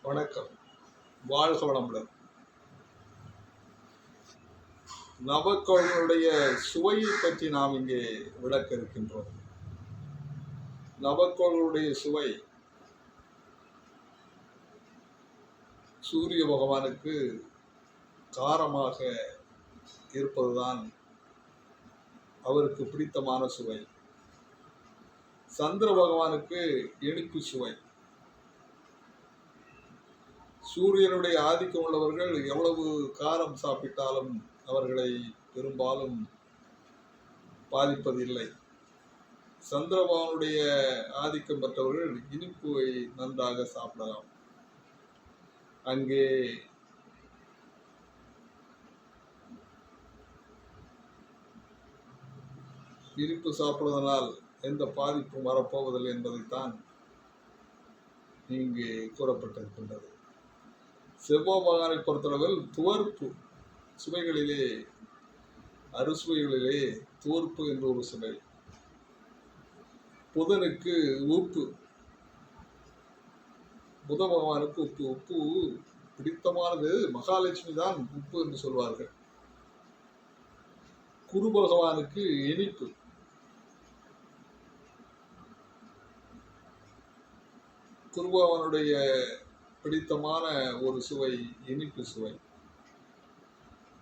வணக்கம். வாழ்க வளமுடன். நவக்கோள்களுடைய சுவையை பற்றி நாம் இங்கே விளக்க இருக்கின்றோம். நவக்கோள்களுடைய சுவை சூரிய பகவானுக்கு காரமாக இருப்பதுதான் அவருக்கு பிடித்தமான சுவை. சந்திர பகவானுக்கு இனிப்பு சுவை. சூரியனுடைய ஆதிக்கம் உள்ளவர்கள் எவ்வளவு காரம் சாப்பிட்டாலும் அவர்களை பெரும்பாலும் பாதிப்பதில்லை. சந்திரபகவானுடைய ஆதிக்கம் பெற்றவர்கள் இனிப்புவை நன்றாக சாப்பிடலாம். அங்கே இனிப்பு சாப்பிடுவதனால் எந்த பாதிப்பும் வரப்போவதில்லை என்பதைத்தான் இங்கு கூறப்பட்டிருக்கின்றது. செவ்வாய் பகவானை பொறுத்தளவில் துவர்ப்பு சுவைகளிலே, அறுசுவைகளிலே துவர்ப்பு என்ற ஒரு சுவை. புதனுக்கு உப்பு, புத பகவானுக்கு உப்பு. உப்பு பிடித்தமானது. மகாலட்சுமி தான் உப்பு என்று சொல்வார்கள். குரு பகவானுக்கு இனிப்பு. குரு பகவானுடைய பிடித்தமான ஒரு சுவை இனிப்பு சுவை.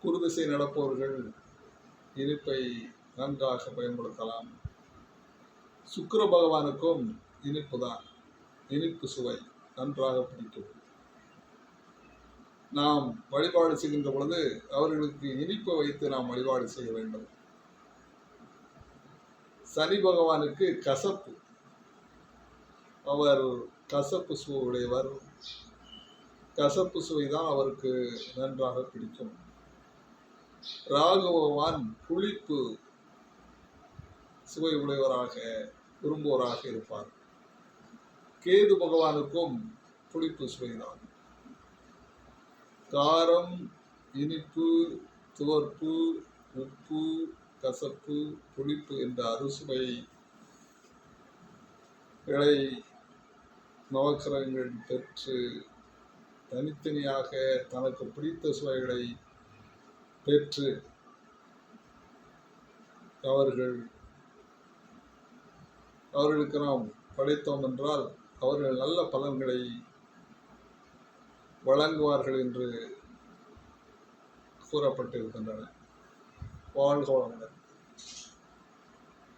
குருதிசை நடப்பவர்கள் இனிப்பை நன்றாக பயன்படுத்தலாம். சுக்கிர பகவானுக்கும் இனிப்பு தான், இனிப்பு சுவை நன்றாக பிடிக்கும். நாம் வழிபாடு செய்கின்ற பொழுது அவர்களுக்கு இனிப்பை வைத்து நாம் வழிபாடு செய்ய வேண்டும். சனி பகவானுக்கு கசப்பு. அவர் கசப்பு சுவை உடையவர். கசப்பு சுவைதான் அவருக்கு நன்றாக பிடிக்கும். ராகு பகவான் புளிப்பு சுவை உடையவராக விரும்புவராக இருப்பார். கேது பகவானுக்கும் புளிப்பு சுவைதான். காரம், இனிப்பு, துவர்ப்பு, உப்பு, கசப்பு, புளிப்பு என்ற அறுசுவைகளை நவக்கிரகங்கள் பெற்று தனித்தனியாக தனக்கு பிடித்த சுவைகளை பெற்று அவர்களுக்கு நாம் படைத்தோம் என்றால் அவர்கள் நல்ல பலன்களை வழங்குவார்கள் என்று கூறப்பட்டிருக்கின்றன. வாழ்க வளமுடன்.